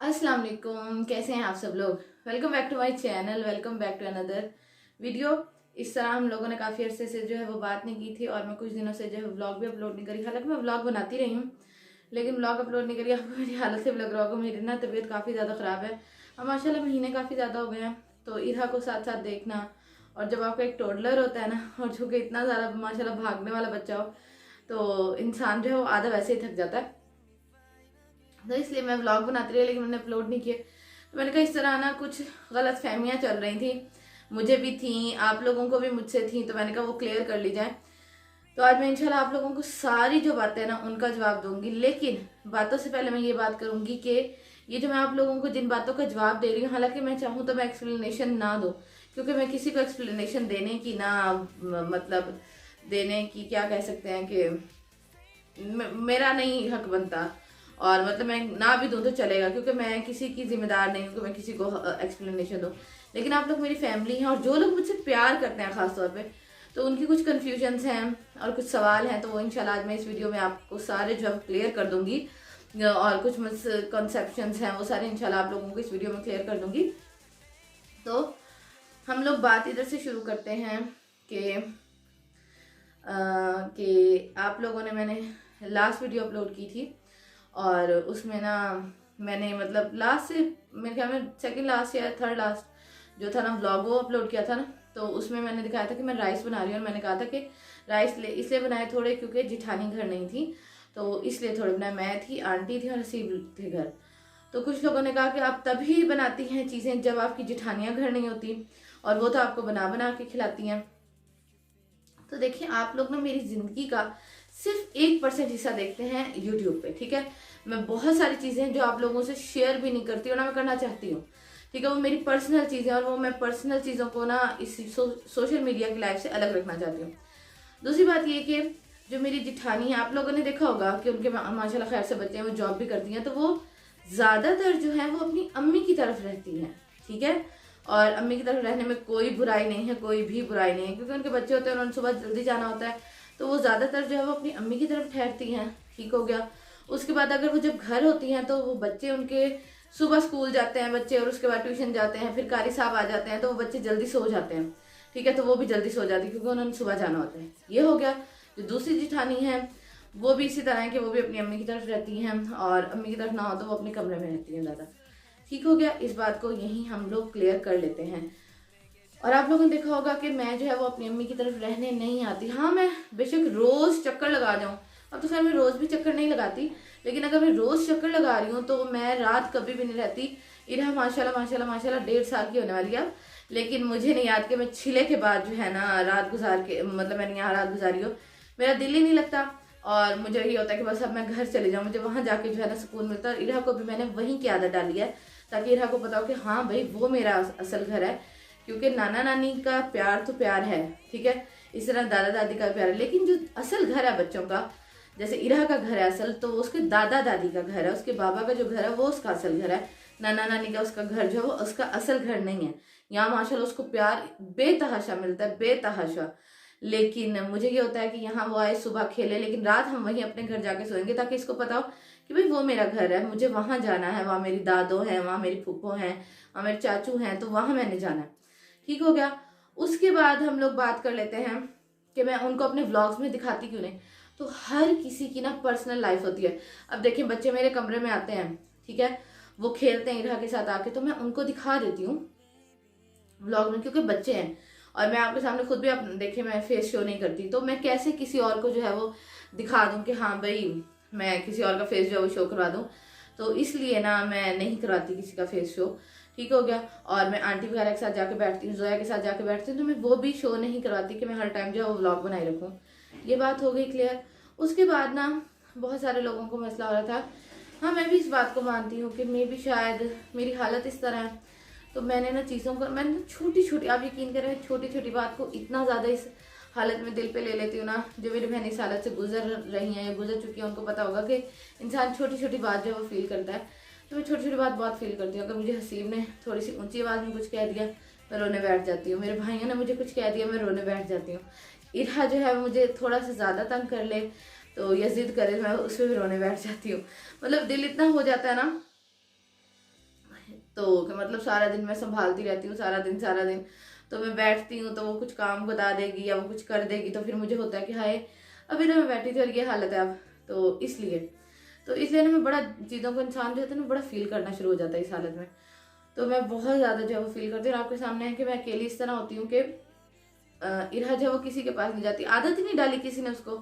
अस्सलाम वालेकुम, कैसे हैं आप सब लोग। Welcome back to my channel, welcome back to another video. इस तरह हम लोगों ने काफ़ी अरसे से जो है वो बात नहीं की थी और मैं कुछ दिनों से जो है व्लॉग भी अपलोड नहीं करी। हालांकि मैं व्लॉग बनाती रही हूँ लेकिन व्लॉग अपलोड नहीं करी। आपको मेरी हालत से भी लग रहा होगा, मेरी ना तबीयत काफ़ी ज़्यादा ख़राब है और माशाल्लाह महीने काफ़ी ज़्यादा हो गए हैं। तो इरा को साथ साथ देखना, और जब आपका एक टोडलर होता है ना, और जो कि इतना ज़्यादा माशाल्लाह भागने वाला बच्चा हो, तो इंसान जो है वो आधा वैसे ही थक जाता है। तो इसलिए मैं व्लॉग बनाती रही लेकिन मैंने अपलोड नहीं किए। तो मैंने कहा इस तरह ना कुछ गलत फहमियाँ चल रही थी, मुझे भी थी, आप लोगों को भी मुझसे थी, तो मैंने कहा वो क्लियर कर ली जाए। तो आज मैं इंशाल्लाह आप लोगों को सारी जो बातें हैं ना उनका जवाब दूंगी। लेकिन बातों से पहले मैं ये बात करूंगी कि ये जो मैं आप लोगों को जिन बातों का जवाब दे रही हूँ, हालांकि मैं चाहूँ तो मैं एक्सप्लेनेशन ना दूँ, क्योंकि मैं किसी को एक्सप्लेनेशन देने की ना मतलब देने की क्या कह सकते हैं कि मेरा नहीं हक बनता। और मतलब मैं ना भी दूं तो चलेगा, क्योंकि मैं किसी की जिम्मेदार नहीं हूँ कि मैं किसी को एक्सप्लेनेशन दूं। लेकिन आप लोग मेरी फैमिली हैं और जो लोग मुझसे प्यार करते हैं खास तौर पे, तो उनकी कुछ कन्फ्यूजन्स हैं और कुछ सवाल हैं, तो वो इंशाल्लाह आज मैं इस वीडियो में आपको सारे जो है क्लियर कर दूंगी। और कुछ मिसकंसेप्शंस हैं वो सारे इंशाल्लाह आप लोगों को इस वीडियो में क्लियर कर दूंगी। तो हम लोग बात इधर से शुरू करते हैं कि आप लोगों ने, मैंने लास्ट वीडियो अपलोड की थी और उसमें ना मैंने मतलब लास्ट से मेरे ख्याल में सेकंड लास्ट या थर्ड लास्ट जो था ना व्लॉग वो अपलोड किया था ना। तो उसमें मैंने दिखाया था कि मैं राइस बना रही हूँ और मैंने कहा था कि राइस इसलिए बनाए थोड़े क्योंकि जिठानी घर नहीं थी, तो इसलिए थोड़े बनाए। मैं थी, आंटी थी और हसीब थे घर। तो कुछ लोगों ने कहा कि आप तभी बनाती हैं चीज़ें जब आपकी जिठानियाँ घर नहीं होती, और वो तो आपको बना बना के खिलाती हैं। तो देखिए आप लोग ना मेरी जिंदगी का सिर्फ 1% हिस्सा देखते हैं यूट्यूब पे, ठीक है। मैं बहुत सारी चीजें जो आप लोगों से शेयर भी नहीं करती और ना मैं करना चाहती हूँ, ठीक है। वो मेरी पर्सनल चीजें और वो मैं पर्सनल चीजों को ना इस सोशल मीडिया की लाइफ से अलग रखना चाहती हूँ। दूसरी बात ये कि जो मेरी जिठानी है, आप लोगों ने देखा होगा कि उनके माशाल्लाह खैर से बच्चे हैं, वो जॉब भी करती हैं, तो वो ज्यादातर जो है वो अपनी अम्मी की तरफ रहती हैं, ठीक है। और अम्मी की तरफ रहने में कोई बुराई नहीं है, कोई भी बुराई नहीं है, क्योंकि उनके बच्चे होते हैं, उन्होंने सुबह जल्दी जाना होता है, तो वो ज्यादातर जो है वो अपनी अम्मी की तरफ ठहरती हैं, ठीक हो गया। उसके बाद अगर वो जब घर होती हैं तो वो बच्चे उनके सुबह स्कूल जाते हैं बच्चे, और उसके बाद ट्यूशन जाते हैं, फिर कारी साहब आ जाते हैं, तो वो बच्चे जल्दी सो जाते हैं, ठीक है। तो वो भी जल्दी सो जाती है क्योंकि उन्होंने सुबह जाना होता है। ये हो गया। जो दूसरी जिठानी है वो भी इसी तरह है कि वो भी अपनी अम्मी की तरफ रहती हैं, और अम्मी की तरफ ना हो तो वो अपने कमरे में रहती हैं ज़्यादा, ठीक हो गया। इस बात को यहीं हम लोग क्लियर कर लेते हैं। और आप लोगों ने देखा होगा कि मैं जो है वो अपनी अम्मी की तरफ रहने नहीं आती। हाँ, मैं बेशक रोज चक्कर लगा जाऊँ, अब तो खैर मैं रोज भी चक्कर नहीं लगाती, लेकिन अगर मैं रोज चक्कर लगा रही हूँ तो मैं रात कभी भी नहीं रहती। इरा माशाल्लाह माशाल्लाह माशाल्लाह 1.5 साल की होने वाली है, लेकिन मुझे नहीं याद कि मैं छिले के बाद जो है ना रात गुजार के, मतलब मैंने यहाँ रात गुजारी हो, मेरा दिल ही नहीं लगता। और मुझे ये होता है कि बस अब मैं घर चले जाऊँ, मुझे वहां जाके जो है ना सुकून मिलता है। और इरा को भी मैंने वहीं की आदत डाली है, ताकि इरा को पता हो कि हाँ भाई वो मेरा असल घर है, क्योंकि नाना नानी का प्यार तो प्यार है, ठीक है, इस तरह दादा दादी का प्यार है, लेकिन जो असल घर है बच्चों का, जैसे इरा का घर है असल, तो उसके दादा दादी का घर है, उसके बाबा का जो घर है वो उसका असल घर है। नाना नानी का उसका घर जो है वो उसका असल घर नहीं है। यहाँ माशाल्लाह उसको प्यार बेतहाशा मिलता है, बेतहाशा। लेकिन मुझे ये होता है कि यहाँ वो आए सुबह खेले, लेकिन रात हम वहीं अपने घर जाके सोएंगे, ताकि इसको पता हो कि भाई वो मेरा घर है, मुझे वहां जाना है, वहां मेरी दादो है, वहां मेरी फूफो है, वहां मेरे चाचू हैं, तो वहां मैंने जाना है, ठीक हो गया। उसके बाद हम लोग बात कर लेते हैं कि मैं उनको अपने व्लॉग्स में दिखाती क्यों नहीं। तो हर किसी की ना पर्सनल लाइफ होती है। अब देखिए बच्चे मेरे कमरे में आते हैं, ठीक है, वो खेलते हैं इरा के साथ आके, तो मैं उनको दिखा देती हूँ व्लॉग में, क्योंकि बच्चे हैं। और मैं आपके सामने खुद भी आप देखिए मैं फेस शो नहीं करती, तो मैं कैसे किसी और को जो है वो दिखा दूं कि हाँ भाई मैं किसी और का फेस जो है वो शो करवा दूं। तो इसलिए ना मैं नहीं करवाती किसी का फेस शो, ठीक हो गया। और मैं आंटी वगैरह के साथ जाके बैठती हूँ, जोया के साथ जाके बैठती हूँ, तो मैं वो भी शो नहीं करवाती कि मैं हर टाइम जो है वो व्लॉग बनाए रखूँ। ये बात हो गई क्लियर। उसके बाद ना बहुत सारे लोगों को मसला हो रहा था। हाँ, मैं भी इस बात को मानती हूँ कि मैं भी शायद मेरी हालत इस तरह है, तो मैंने ना चीज़ों को, मैंने छोटी छोटी, आप यकीन करें छोटी छोटी बात को इतना ज़्यादा इस हालत में दिल पे ले लेती हूँ ना। जो मेरी बहन इस हालत से गुजर रही हैं या गुजर चुकी हैं, उनको पता होगा कि इंसान छोटी छोटी बात जो है वो फील करता है। तो मैं छोटी छोटी बात बहुत फील करती हूँ। अगर मुझे हसीब ने थोड़ी सी ऊंची आवाज़ में कुछ कह दिया, मैं रोने बैठ जाती हूँ। मेरे भाइयों ने मुझे कुछ कह दिया, मैं रोने बैठ जाती हूँ। इरा जो है मुझे थोड़ा सा ज़्यादा तंग कर ले तो या जिद करे, मैं उस पर भी रोने बैठ जाती हूँ। मतलब दिल इतना हो जाता है ना तो मतलब सारा दिन मैं संभालती रहती हूँ, सारा दिन तो मैं बैठती हूँ तो वो कुछ काम बता देगी या वो कुछ कर देगी, तो फिर मुझे होता है कि हाय अभी तो मैं बैठी थी और ये हालत है अब। तो इसलिए ना मैं बड़ा चीज़ों को इंसान जो होता है ना बड़ा फील करना शुरू हो जाता है इस हालत में। तो मैं बहुत ज़्यादा जो है वो फील करती हूँ। और आपके सामने है कि मैं अकेली इस तरह होती हूँ कि इरहा जो है वो किसी के पास नहीं जाती। आदत ही नहीं डाली किसी ने उसको,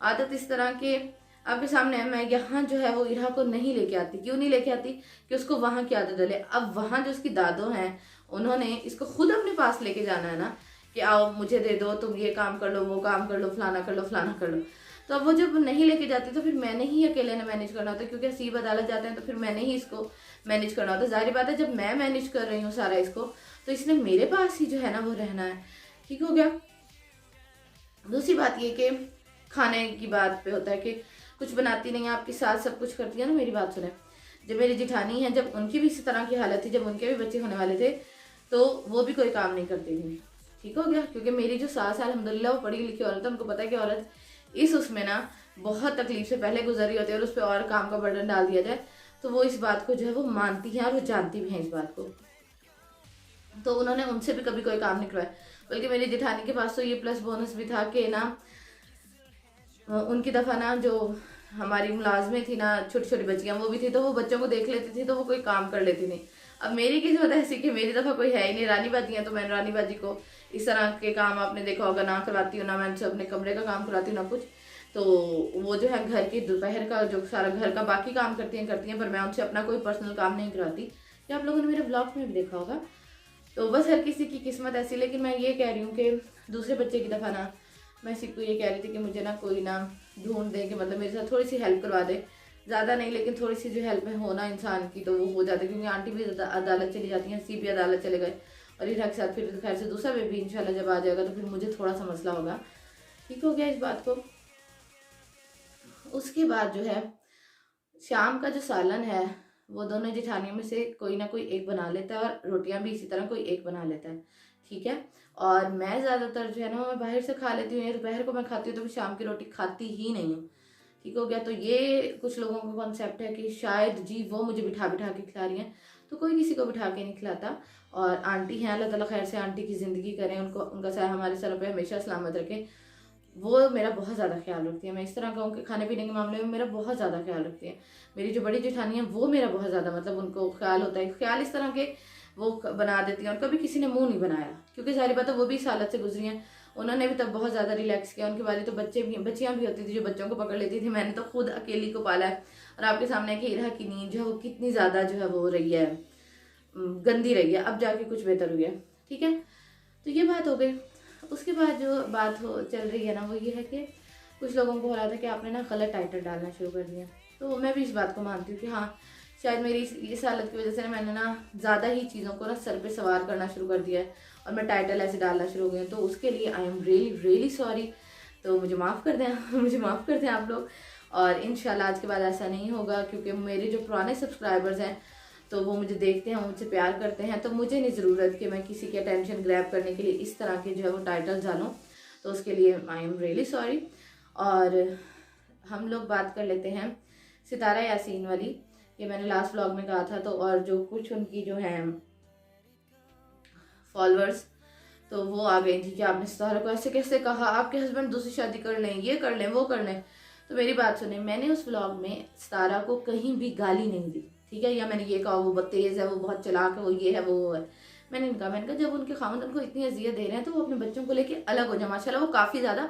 आदत इस तरह के आपके सामने है। मैं यहाँ जो है वो इरहा को नहीं लेके आती। क्यों नहीं लेके आती? कि उसको वहाँ की आदत डाले। अब वहाँ जो उसकी दादो हैं उन्होंने इसको खुद अपने पास लेके जाना है ना, कि आओ मुझे दे दो, तुम ये काम कर लो, वो काम कर लो, फलाना कर लो, फलाना कर लो। तो अब वो जब नहीं लेके जाती तो फिर मैंने ही अकेले ने मैनेज करना होता है, क्योंकि हसीब अदालत जाते हैं तो फिर मैंने ही इसको मैनेज करना होता है। जाहिर बात है जब मैं मैनेज कर रही हूँ सारा इसको, तो इसने मेरे पास ही जो है ना वो रहना है। ठीक हो गया। दूसरी बात ये कि खाने की बात पे होता है कि कुछ बनाती नहीं है, आपकी सास सब कुछ करती है ना। मेरी बात सुने, जब मेरी जिठानी है, जब उनकी भी इसी तरह की हालत थी, जब उनके भी बच्चे होने वाले थे, तो वो भी कोई काम नहीं करती थी। ठीक हो गया। क्योंकि मेरी जो सास है अल्हम्दुलिल्लाह वो पढ़ी लिखी औरत है, उनको पता है कि औरत इस उसमें ना बहुत तकलीफ से पहले गुजरी होती है और उस पर और काम का बर्डन डाल दिया जाए तो वो इस बात को जो है वो मानती हैं और वो जानती भी हैं इस बात को। तो उन्होंने उनसे भी कभी कोई काम नहीं करवाया। बल्कि मेरी जेठानी के पास तो ये प्लस बोनस भी था कि ना उनकी दफ़ा ना जो हमारी मुलाजमें थी ना, छोटी छोटी बच्चियां वो भी थी, तो वो बच्चों को देख लेती थी, तो वो कोई काम कर लेती नहीं। अब मेरी किस्मत ऐसी कि मेरी दफ़ा कोई है ही नहीं, रानी बाजी हैं, तो मैं रानी बाजी को इस तरह के काम आपने देखा होगा ना करवाती हूँ, ना मैं उनसे अपने कमरे का काम करवाती हूँ ना कुछ। तो वो जो है घर की दोपहर का जो सारा घर का बाकी काम करती हैं, पर मैं उनसे अपना कोई पर्सनल काम नहीं करवाती। ये आप लोगों ने मेरे ब्लॉग में भी देखा होगा। तो बस हर किसी की किस्मत ऐसी। लेकिन मैं ये कह रही हूँ कि दूसरे बच्चे की दफ़ा ना मैं इसी को ये कह रही थी कि मुझे ना कोई ना ढूंढ दे, कि मतलब मेरे साथ थोड़ी सी हेल्प करवा दे, ज़्यादा नहीं लेकिन थोड़ी सी जो हेल्प हो ना इंसान की, तो वो हो जाती है। क्योंकि आंटी भी अदालत चली जाती हैं, सी भी अदालत चले गए, और इरा के साथ फिर खैर से दूसरा बेबी इंशाल्लाह जब आ जाएगा तो फिर मुझे थोड़ा सा मसला होगा। ठीक हो गया इस बात को। उसके बाद जो है शाम का जो सालन है वो दोनों जेठानियों में से कोई ना कोई एक बना लेता है, और रोटियां भी इसी तरह कोई एक बना लेता है। ठीक है। और मैं ज़्यादातर जो है ना मैं बाहर से खा लेती हूँ, या दोपहर को मैं खाती हूँ, तो मैं शाम की रोटी खाती ही नहीं हूँ। ठीक हो गया। तो ये कुछ लोगों का कॉन्सेप्ट है कि शायद जी वो मुझे बिठा बिठा के खिला रही हैं, तो कोई किसी को बिठा के नहीं खिलाता। और आंटी हैं, अल्लाह ताला खैर से आंटी की ज़िंदगी करें, उनको उनका साया हमारे सरों पे हमेशा सलामत रखे। वो मेरा बहुत ज़्यादा ख्याल रखती है। मैं इस तरह कहूँ कि खाने पीने के मामले में मेरा बहुत ज़्यादा ख्याल रखती है। मेरी जो बड़ी जेठानी है वो मेरा बहुत ज़्यादा मतलब उनको ख्याल होता है, ख्याल इस तरह के वो बना देती हैं, और कभी किसी ने मुंह नहीं बनाया, क्योंकि सारी बात है वो भी इस हालत से गुजरी हैं। उन्होंने भी तब बहुत ज़्यादा रिलैक्स किया। उनके बारे तो बच्चियाँ भी होती थी जो बच्चों को पकड़ लेती थी। मैंने तो खुद अकेली को पाला है। और आपके सामने कि इरहा की नींद जो है वो कितनी ज़्यादा जो है वो हो रही है, गंदी रही है। अब जाके कुछ बेहतर हुई है। ठीक है। तो ये बात हो गई। उसके बाद जो बात हो चल रही है ना वो ये है कि कुछ लोगों को हो रहा था कि आपने ना गलत टाइटल डालना शुरू कर दिया। तो मैं भी इस बात को मानती हूँ कि हाँ शायद मेरी इस हालत की वजह से ना मैंने ना ज़्यादा ही चीज़ों को ना सर पे सवार करना शुरू कर दिया है, और मैं टाइटल ऐसे डालना शुरू हो गई हूँ। तो उसके लिए I am really really sorry. तो मुझे माफ़ कर दें मुझे माफ़ कर दें आप लोग। और इंशाल्लाह आज के बाद ऐसा नहीं होगा, क्योंकि मेरे जो पुराने सब्सक्राइबर्स हैं तो वो मुझे देखते हैं, मुझसे प्यार करते हैं, तो मुझे नहीं ज़रूरत कि मैं किसी की अटेंशन ग्रैब करने के लिए इस तरह के जो है वो टाइटल डालूँ। तो उसके लिए आई एम रियली सॉरी। और हम लोग बात कर लेते हैं सितारा यासीन वाली। ये मैंने लास्ट व्लॉग में कहा था। तो और जो कुछ उनकी जो है फॉलोअर्स तो वो आ गई थी कि आपने सितारा को ऐसे कैसे कहा, आपके हस्बैंड दूसरी शादी कर लें, ये कर लें, वो कर लें। तो मेरी बात सुने, मैंने उस व्लॉग में सितारा को कहीं भी गाली नहीं दी। ठीक है। या मैंने ये कहा वो बहुत तेज़ है, वो बहुत चालाक है, वो ये है, वो है। मैंने कहा जब उनके खामद उनको इतनी अजियत दे रहे हैं तो वो अपने बच्चों को लेके अलग हो जाए। माशाल्लाह वो काफ़ी ज़्यादा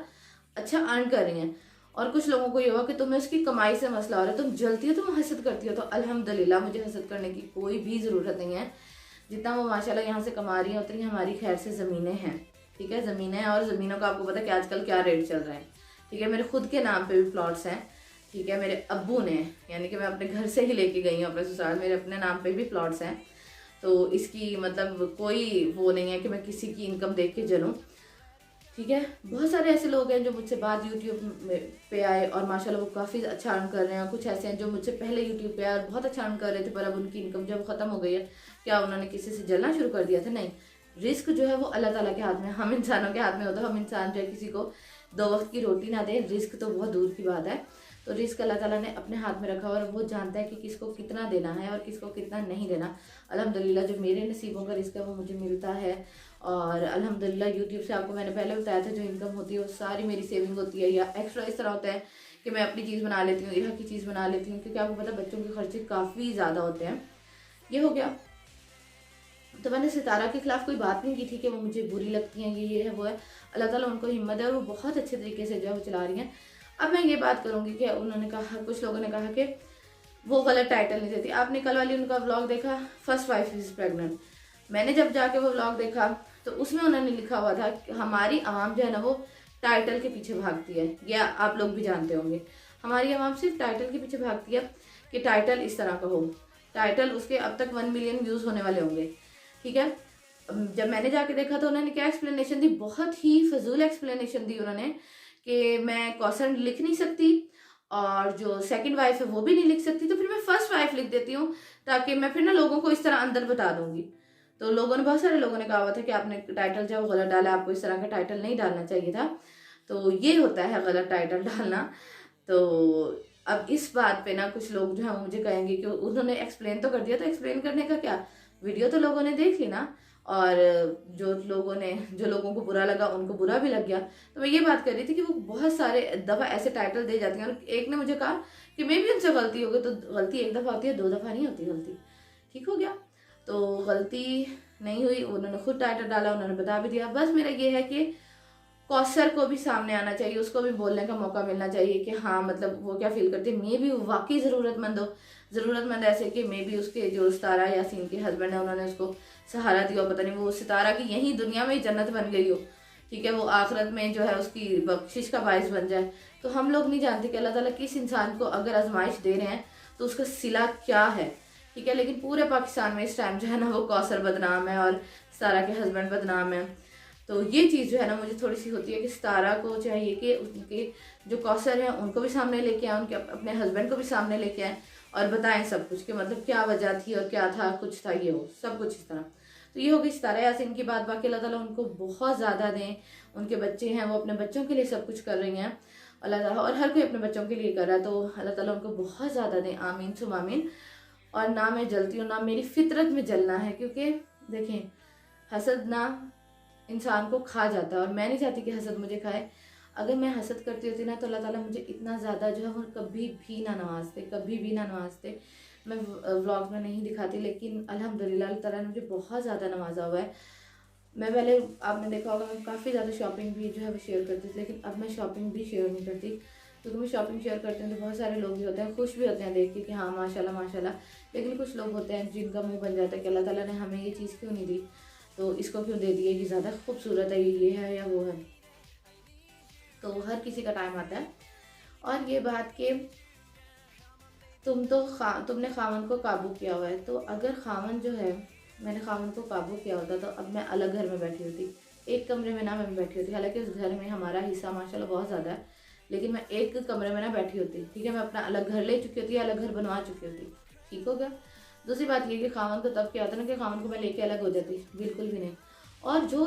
अच्छा अर्न कर रही हैं। और कुछ लोगों को ये हुआ कि तुम्हें उसकी कमाई से मसला हो रहा है, तुम जलती हो, तुम हसद करती हो। तो अल्हम्दुलिल्लाह मुझे हसद करने की कोई भी ज़रूरत नहीं है। जितना वो माशाल्लाह यहाँ से कमा रही है उतनी हमारी खैर से ज़मीनें हैं। ठीक है। ज़मीनें हैं, और ज़मीनों का आपको पता है कि आजकल क्या रेट चल रहा है। ठीक है। मेरे खुद के नाम पे भी प्लॉट्स हैं। ठीक है। मेरे अब्बू ने, यानी कि मैं अपने घर से ही लेके गई हूँ अपने ससुराल, मेरे अपने नाम पे भी प्लॉट्स हैं। तो इसकी मतलब कोई वो नहीं है कि मैं किसी की इनकम देख के जलूँ। ठीक है। बहुत सारे ऐसे लोग हैं जो मुझसे बाद यूट्यूब पे आए और माशाल्लाह वो काफ़ी अच्छा अर्न कर रहे हैं। कुछ ऐसे हैं जो मुझसे पहले यूट्यूब पे आए और बहुत अच्छा अर्न कर रहे थे, पर अब उनकी इनकम जब ख़त्म हो गई है, क्या उन्होंने किसी से जलना शुरू कर दिया था? नहीं। रिस्क जो है वो अल्लाह ताला के हाथ में, हम इंसानों के हाथ में होता है। हम इंसान जो है किसी को 2 वक्त की रोटी ना दें, रिस्क तो बहुत दूर की बात है। तो रिस्क अल्लाह ताला ने अपने हाथ में रखा हुआ और वो जानता है कि किसको कितना देना है और किसको कितना नहीं देना। अल्हम्दुलिल्लाह जो मेरे नसीबों का रिस्क है वो मुझे मिलता है। और अल्हम्दुलिल्लाह यूट्यूब से आपको मैंने पहले बताया था जो इनकम होती है वो सारी मेरी सेविंग होती है, या एक्स्ट्रा इस तरह होता है कि मैं अपनी चीज़ बना लेती हूँ, इरा की चीज़ बना लेती हूँ, क्योंकि आपको पता है बच्चों के खर्चे काफ़ी ज़्यादा होते हैं। ये हो गया। तो मैंने सितारा के खिलाफ कोई बात नहीं की थी कि वो मुझे बुरी लगती हैं, ये है वो है। अल्लाह ताला उनको हिम्मत है और वो बहुत अच्छे तरीके से जो है वो चला रही हैं। अब मैं ये बात करूँगी कि उन्होंने कहा, कुछ लोगों ने कहा कि वो गलत टाइटल नहीं देती। आपने कल वाली उनका व्लॉग देखा, फर्स्ट वाइफ इज प्रेग्नेंट। मैंने जब जाके वो व्लॉग देखा तो उसमें उन्होंने लिखा हुआ था कि हमारी आवाम जो है ना वो टाइटल के पीछे भागती है, या आप लोग भी जानते होंगे हमारी आवाम सिर्फ टाइटल के पीछे भागती है कि टाइटल इस तरह का हो। टाइटल उसके अब तक 1 मिलियन व्यूज होने वाले होंगे, ठीक है। जब मैंने जाके देखा तो उन्होंने क्या एक्सप्लेनेशन दी, बहुत ही फजूल एक्सप्लेनेशन दी उन्होंने कि मैं कौसर लिख नहीं सकती और जो सेकंड वाइफ है वो भी नहीं लिख सकती, तो फिर मैं फर्स्ट वाइफ लिख देती हूँ ताकि मैं फिर ना लोगों को इस तरह अंदर बता दूंगी। तो लोगों ने, बहुत सारे लोगों ने कहा हुआ था कि आपने टाइटल जो है वो गलत डाला, आपको इस तरह का टाइटल नहीं डालना चाहिए था। तो ये होता है गलत टाइटल डालना। तो अब इस बात पे ना कुछ लोग जो है वो मुझे कहेंगे कि उन्होंने एक्सप्लेन तो कर दिया, तो एक्सप्लेन करने का क्या, वीडियो तो लोगों ने देख ली ना। और जो लोगों को बुरा लगा उनको बुरा भी लग गया। तो मैं ये बात कर रही थी कि वो बहुत सारे दफ़ा ऐसे टाइटल दे जाती हैं और एक ने मुझे कहा कि मे भी उनसे गलती हो गई। तो गलती एक दफ़ा होती है, 2 दफ़ा नहीं होती गलती, ठीक हो गया। तो गलती नहीं हुई, उन्होंने खुद टाइटल डाला, उन्होंने बता भी दिया। बस मेरा ये है कि कौसर को भी सामने आना चाहिए, उसको भी बोलने का मौका मिलना चाहिए कि हाँ मतलब वो क्या फील करती है, मे भी वाकई ज़रूरतमंद हो। ज़रूरतमंद ऐसे कि मे भी उसके जो सितारा यासीन के हस्बैंड है उन्होंने उसको सहारा दिया, पता नहीं वो सितारा की यही दुनिया में ही जन्नत बन गई हो, ठीक है, वो आखिरत में जो है उसकी बख्शिश का बायस बन जाए। तो हम लोग नहीं जानते कि अल्लाह ताला किस इंसान को अगर आजमाइश दे रहे हैं तो उसका सिला क्या है, ठीक है। लेकिन पूरे पाकिस्तान में इस टाइम जो है ना वो कौसर बदनाम है और सितारा के हस्बैंड बदनाम है। तो ये चीज़ जो है ना मुझे थोड़ी सी होती है कि सितारा को चाहिए कि उनके जो कौसर हैं उनको भी सामने लेके आए, उनके अपने हस्बैंड को भी सामने लेके आए और बताएं सब कुछ कि मतलब क्या वजह थी और क्या था, कुछ था, ये हो सब कुछ इस तरह। तो ये हो गई सितारा यासीन की बात। बाकी अल्लाह ताला उनको बहुत ज़्यादा दें, उनके बच्चे हैं वो अपने बच्चों के लिए सब कुछ कर रही हैं अल्लाह ताला, और हर कोई अपने बच्चों के लिए कर रहा है। तो अल्लाह ताला उनको बहुत ज़्यादा दें, आमीन सुम आमीन। और ना मैं जलती हूँ, ना मेरी फितरत में जलना है, क्योंकि देखें हसद ना इंसान को खा जाता है और मैं नहीं चाहती कि हसद मुझे खाए। अगर मैं हसद करती होती ना तो अल्लाह ताला मुझे इतना ज़्यादा जो है वो कभी भी ना नवाजते, कभी भी ना नवाजते। मैं व्लॉग में नहीं दिखाती, लेकिन अल्हम्दुलिल्लाह अल्लाह ताला ने मुझे बहुत ज़्यादा नवाजा हुआ है। मैं पहले, आपने देखा होगा, मैं काफ़ी ज़्यादा शॉपिंग भी जो है वो शेयर करती थी, लेकिन अब मैं शॉपिंग भी शेयर नहीं करती, क्योंकि मैं शॉपिंग शेयर करती हूँ तो बहुत सारे लोग भी होते हैं, खुश भी होते हैं देख के कि हाँ माशाल्लाह माशाल्लाह। लेकिन कुछ लोग होते हैं जिनका मुंह बन जाता है कि अल्लाह ताला ने हमें ये चीज़ क्यों नहीं दी, तो इसको क्यों दे दिए, ये ज़्यादा खूबसूरत है, ये है या वो है। तो हर किसी का टाइम आता है। और ये बात कि तुमने खामन को काबू किया हुआ है, तो अगर खामन जो है, मैंने खामन को काबू किया होता तो अब मैं अलग घर में बैठी होती, एक कमरे में ना मैं बैठी होती। हालांकि उस घर में हमारा हिस्सा माशाल्लाह बहुत ज़्यादा है, लेकिन मैं एक कमरे में ना बैठी होती, ठीक है। मैं अपना अलग घर ले चुकी होती, अलग घर बनवा चुकी होती, ठीक हो गया। दूसरी बात ये कि खामन को तब क्या होता ना कि खामन को मैं लेके अलग हो जाती, बिल्कुल भी नहीं। और जो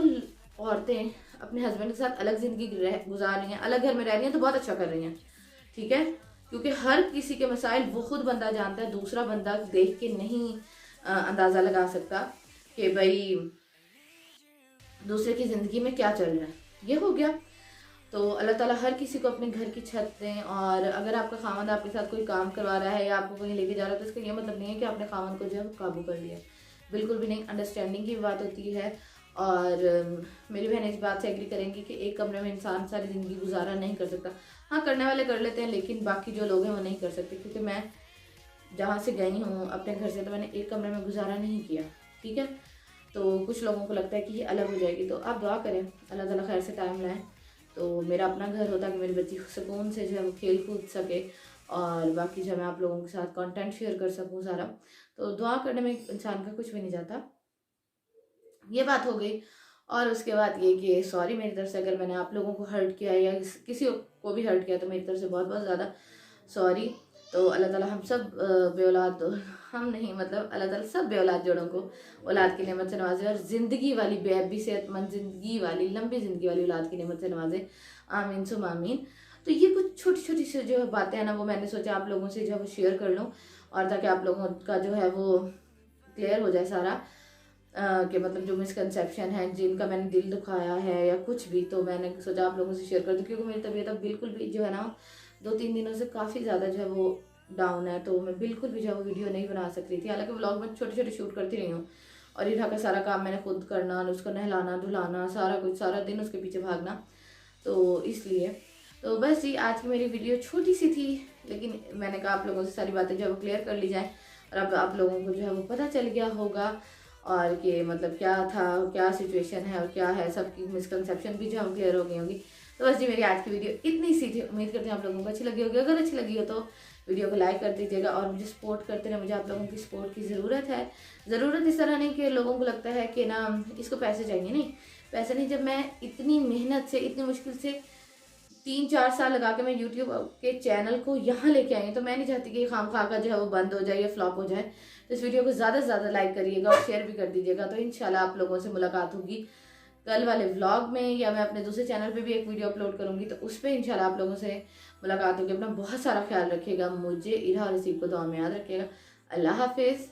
औरतें अपने हस्बैंड के साथ अलग ज़िंदगी गुजार रही हैं, अलग घर में रह रही हैं, तो बहुत अच्छा कर रही हैं, ठीक है। क्योंकि हर किसी के मसाइल वो खुद बंदा जानता है, दूसरा बंदा देख के नहीं अंदाज़ा लगा सकता कि भाई दूसरे की ज़िंदगी में क्या चल रहा है। ये हो गया। तो अल्लाह ताला हर किसी को अपने घर की छत दें। और अगर आपका खामन आपके साथ कोई काम करवा रहा है या आपको कहीं लेके जा रहा है तो इसका ये मतलब नहीं है कि आपने खामन को जो है काबू कर लिया, बिल्कुल भी नहीं। अंडरस्टैंडिंग की बात होती है। और मेरी बहन इस बात से एग्री करेंगी कि एक कमरे में इंसान सारी ज़िंदगी गुजारा नहीं कर सकता। हाँ, करने वाले कर लेते हैं, लेकिन बाकी जो लोग हैं वो नहीं कर सकते। क्योंकि मैं जहाँ से गई हूँ अपने घर से, तो मैंने एक कमरे में गुजारा नहीं किया, ठीक है। तो कुछ लोगों को लगता है कि ये अलग हो जाएगी, तो आप दुआ करें अल्लाह ताला खैर से टाइम लाएँ तो मेरा अपना घर होता कि मेरी बच्ची सुकून से जो है वो खेल कूद सके और बाकी जो मैं आप लोगों के साथ कंटेंट शेयर कर सकूँ सारा। तो दुआ करने में इंसान का कुछ भी नहीं जाता। ये बात हो गई। और उसके बाद ये कि सॉरी मेरी तरफ से अगर मैंने आप लोगों को हर्ट किया या किसी को भी हर्ट किया तो मेरी तरफ से बहुत बहुत ज़्यादा सॉरी। तो अल्लाह ताला हम सब बेऔलाद, हम नहीं मतलब अल्लाह ताला सब बेऔलाद जोड़ों को औलाद की नेमत से नवाजे और ज़िंदगी वाली बेअबी सेहतमंद ज़िंदगी वाली लंबी ज़िंदगी वाली औलाद की नेमत से नवाजे, आमीन सुम आमीन। तो ये कुछ छोटी छोटी सी जो बातें हैं ना, वो मैंने सोचा आप लोगों से जो है वो शेयर कर लूँ, और ताकि आप लोगों का जो है वो क्लियर हो जाए सारा, कि मतलब जो मिसकंसेप्शन है, जिनका मैंने दिल दुखाया है या कुछ भी, तो मैंने सोचा आप लोगों से शेयर कर दूँ। क्योंकि मेरी तबीयत अब बिल्कुल भी जो है ना 2-3 दिनों से काफ़ी ज़्यादा जो है वो डाउन है, तो मैं बिल्कुल भी जो है वो वीडियो नहीं बना सक रही थी। हालांकि व्लॉग में छोटे छोटे शूट करती रही हूँ, और इधर का सारा काम मैंने खुद करना, उसको नहलाना धुलाना, सारा कुछ, सारा दिन उसके पीछे भागना, तो इसलिए तो बस जी आज की मेरी वीडियो छोटी सी थी, लेकिन मैंने कहा आप लोगों से सारी बातें जो है वो क्लियर कर ली जाए, और अब आप लोगों को जो है वो पता चल गया होगा, और कि मतलब क्या था, क्या सिचुएशन है और क्या है, सबकी मिसकंसेप्शन भी जो हम क्लियर हो गई होंगी। तो बस जी मेरी आज की वीडियो इतनी सी थी, उम्मीद करते हैं आप लोगों को अच्छी लगी होगी। अगर अच्छी लगी हो तो वीडियो को लाइक कर दीजिएगा, और मुझे सपोर्ट करते रहे, मुझे आप लोगों की सपोर्ट की ज़रूरत है। ज़रूरत इस तरह नहीं कि लोगों को लगता है कि ना इसको पैसे चाहिए, नहीं पैसे नहीं। जब मैं इतनी मेहनत से, इतनी मुश्किल से 3-4 साल लगा के मैं यूट्यूब के चैनल को यहाँ लेके आई हूँ, तो मैं नहीं चाहती कि खाम खा का जो है वो बंद हो जाए या फ्लॉप हो जाए। तो इस वीडियो को ज़्यादा से ज़्यादा लाइक करिएगा और शेयर भी कर दीजिएगा। तो इंशाल्लाह आप लोगों से मुलाकात होगी कल वाले व्लॉग में, या मैं अपने दूसरे चैनल पे भी एक वीडियो अपलोड करूँगी, तो उस पर इंशाल्लाह आप लोगों से मुलाकात होगी। अपना बहुत सारा ख्याल रखिएगा, मुझे इरा और रसीब को दुआ में याद रखिएगा। अल्लाह हाफिज़।